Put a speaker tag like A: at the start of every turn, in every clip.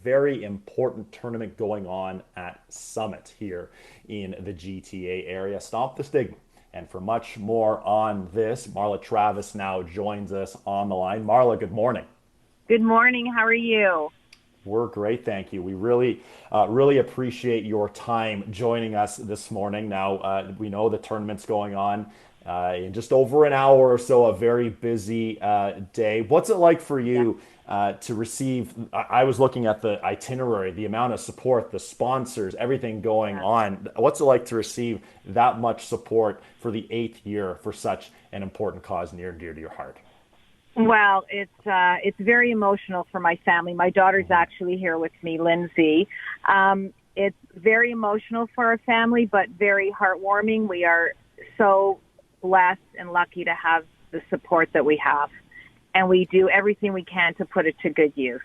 A: very important tournament going on at Summit here in the GTA area. Stop the Stigma. And for much more on this, Marla Traves now joins us on the line. Marla, good morning.
B: Good morning. How are you?
A: We're great, thank you. We really appreciate your time joining us this morning. Now, we know the tournament's going on in just over an hour or so, a very busy day. What's it like for
B: Yeah.
A: you to receive? I was looking at the itinerary, the amount of support, the sponsors, everything going
B: Yeah.
A: on. What's it like to receive that much support for the eighth year for such an important cause near and dear to your heart?
B: Well, it's very emotional for my family. My daughter's actually here with me, Lindsay. It's very emotional for our family, but very heartwarming. We are so blessed and lucky to have the support that we have, and we do everything we can to put it to good use.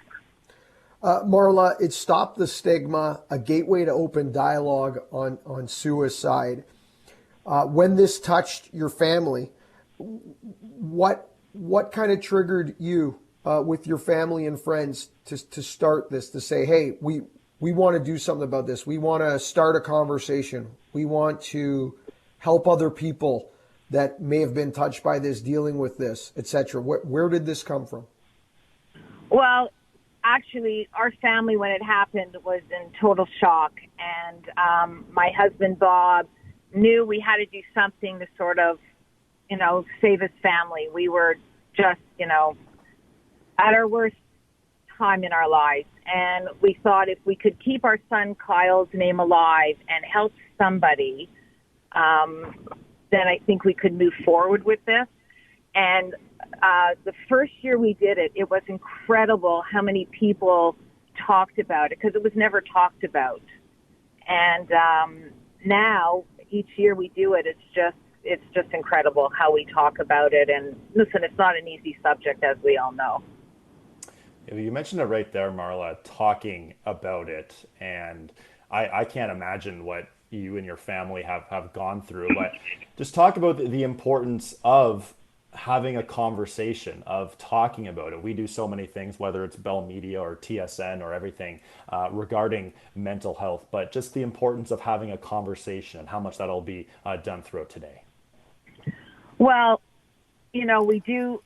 C: Marla, it's Stop the Stigma, a gateway to open dialogue on suicide. When this touched your family, what kind of triggered you with your family and friends to start this, to say, hey, we want to do something about this. We want to start a conversation. We want to help other people that may have been touched by this, dealing with this, etc. Where did this come from?
B: Well, actually, our family, when it happened, was in total shock. And my husband, Bob, knew we had to do something to sort of, save his family. We were just, at our worst time in our lives. And we thought if we could keep our son Kyle's name alive and help somebody, then I think we could move forward with this. And the first year we did it, it was incredible how many people talked about it, because it was never talked about. And now, each year we do it, it's just incredible how we talk about it. And listen, it's not an easy subject, as we all know.
A: You mentioned it right there, Marla, talking about it. And I can't imagine what you and your family have gone through. But just talk about the importance of having a conversation, of talking about it. We do so many things, whether it's Bell Media or TSN or everything regarding mental health, but just the importance of having a conversation and how much that'll be done throughout today.
B: Well, we do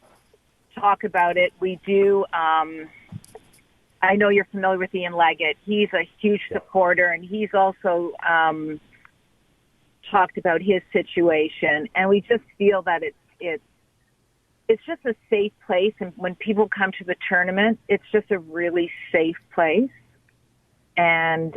B: talk about it. We do. I know you're familiar with Ian Leggett. He's a huge supporter, and he's also talked about his situation. And we just feel that it's just a safe place. And when people come to the tournament, it's just a really safe place. And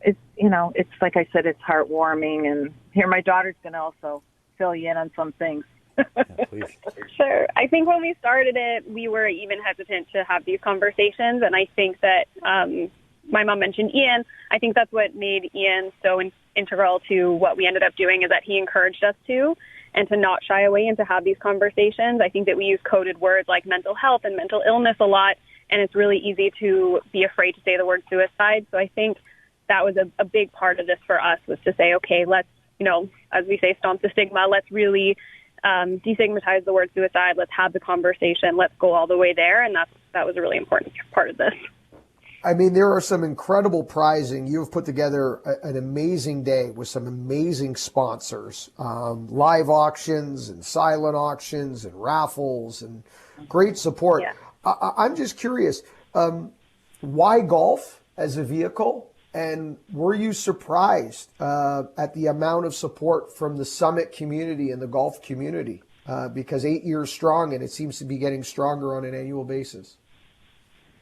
B: it's like I said, it's heartwarming. And here, my daughter's going to also fill you in on some things.
A: Yeah, please.
D: Sure. I think when we started it, we were even hesitant to have these conversations. And I think that my mom mentioned Ian. I think that's what made Ian so integral to what we ended up doing, is that he encouraged us to, and to not shy away and to have these conversations. I think that we use coded words like mental health and mental illness a lot, and it's really easy to be afraid to say the word suicide. So I think that was a big part of this for us, was to say, okay, let's, as we say, stomp the stigma. Let's really destigmatize the word suicide. Let's have the conversation. Let's go all the way there. And that was a really important part of this.
C: I mean, there are some incredible prizing. You've put together an amazing day with some amazing sponsors, live auctions and silent auctions and raffles and great support.
B: Yeah.
C: I'm just curious, why golf as a vehicle? And were you surprised at the amount of support from the Summit community and the golf community? Because 8 years strong, and it seems to be getting stronger on an annual basis.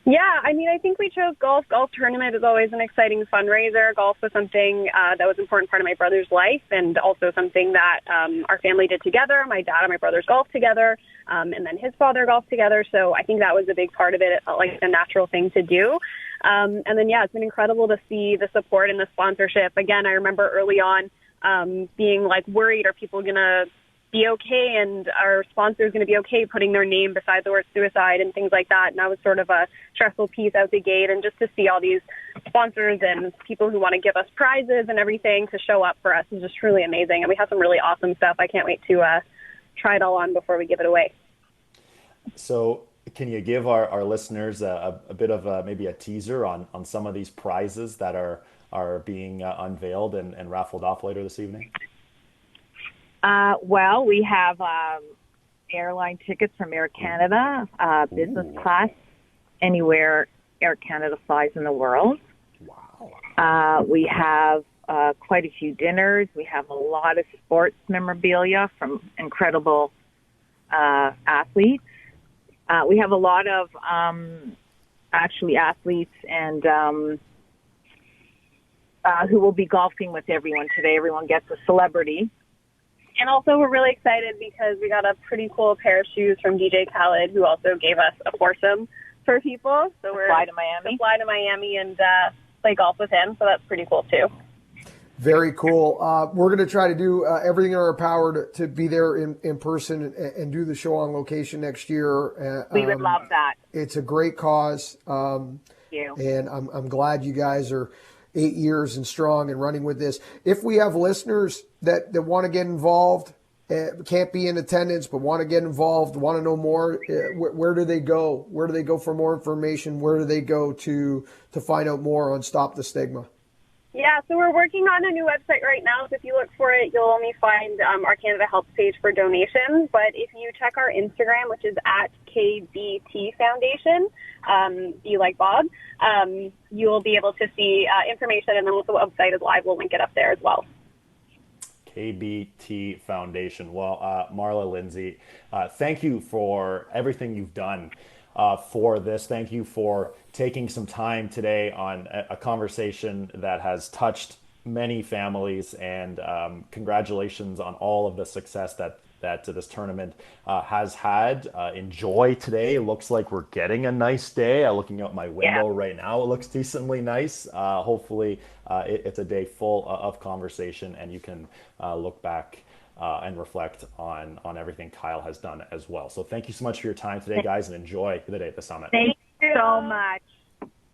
D: Yeah, I mean, I think we chose golf. Golf tournament is always an exciting fundraiser. Golf was something that was an important part of my brother's life, and also something that our family did together. My dad and my brothers golfed together, and then his father golfed together. So I think that was a big part of it. It felt like a natural thing to do. And then, yeah, it's been incredible to see the support and the sponsorship. Again, I remember early on being like worried, are people going to be okay, and our sponsor is going to be okay putting their name beside the word suicide and things like that. And that was sort of a stressful piece out the gate. And just to see all these sponsors and people who want to give us prizes and everything to show up for us is just really amazing. And we have some really awesome stuff. I can't wait to try it all on before we give it away.
A: So Can you give our listeners a bit of maybe a teaser on some of these prizes that are being unveiled and raffled off later this evening?
B: Well, we have airline tickets from Air Canada, business
A: Ooh,
B: class, anywhere Air Canada flies in the world.
A: wow.
B: We have quite a few dinners. We have a lot of sports memorabilia from incredible athletes. We have a lot of actually athletes and who will be golfing with everyone today. Everyone gets a celebrity.
D: And also, we're really excited because we got a pretty cool pair of shoes from DJ Khaled, who also gave us a foursome for people. So we're
B: Fly to Miami.
D: to fly to Miami and play golf with him. So that's pretty cool too.
C: Very cool. We're going to try to do everything in our power to be there in person and do the show on location next year.
B: We would love that.
C: It's a great cause.
B: Thank you.
C: And I'm glad you guys are 8 years and strong and running with this. If we have listeners that want to get involved, can't be in attendance, but want to get involved, want to know more, where do they go? Where do they go for more information? Where do they go to find out more on Stop the Stigma?
D: Yeah, so we're working on a new website right now. So if you look for it, you'll only find our Canada Helps page for donations. But if you check our Instagram, which is at KBT Foundation, you like Bob, you'll be able to see information. And then once the website is live, we'll link it up there as well.
A: KBT Foundation. Well, Marla, Lindsay, thank you for everything you've done for this. Thank you for taking some time today on a conversation that has touched many families, and congratulations on all of the success that this tournament has had. Enjoy today. It looks like we're getting a nice day. Looking out my window right now, it looks decently nice. Hopefully, it's a day full of conversation, and you can look back and reflect on everything Kyle has done as well. So thank you so much for your time today, guys, and enjoy the day at the summit.
B: Thank you so much.